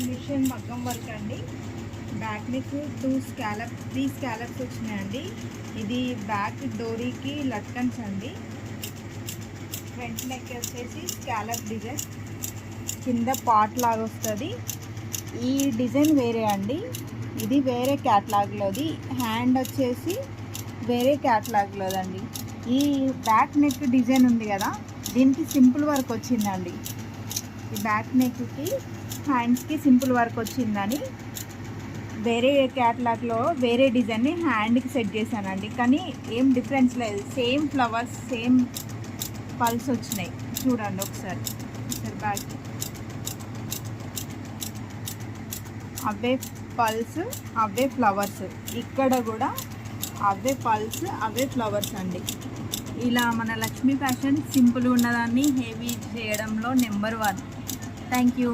Machine మగ్గం work అండి. Back neck 3 scallops వచ్చినాయండి. ఇది బ్యాక్ డోరీకి లట్కన్స్ అండి. ఫ్రంట్ నెక్ వచ్చేసి స్కాలప్ డిజైన్, కింద పాట్ లాగా వస్తుంది. ఈ డిజైన్ వేరే అండి, ఇది వేరే క్యాట్లాగ్లోది. హ్యాండ్ వచ్చేసి వేరే క్యాట్లాగ్లోదండి. ఈ బ్యాక్ నెక్ డిజైన్ ఉంది కదా, దీనికి సింపుల్ వర్క్ వచ్చిందండి. ఈ బ్యాక్ నెక్కి హ్యాండ్స్కి సింపుల్ వర్క్ వచ్చిందని వేరే క్యాట్లాగ్లో వేరే డిజైన్ని హ్యాండ్కి సెట్ చేశానండి. కానీ ఏం డిఫరెన్స్ లేదు, సేమ్ ఫ్లవర్స్, సేమ్ పల్స్ వచ్చినాయి. చూడండి ఒకసారి బ్యాక్, అవే పల్స్ అవే ఫ్లవర్స్, ఇక్కడ కూడా అవే పల్స్ అవే ఫ్లవర్స్ అండి. ఇలా మన లక్ష్మీ ఫ్యాషన్ సింపుల్గా ఉన్నదాన్ని హెవీ చేయడంలో నెంబర్ 1. Thank you.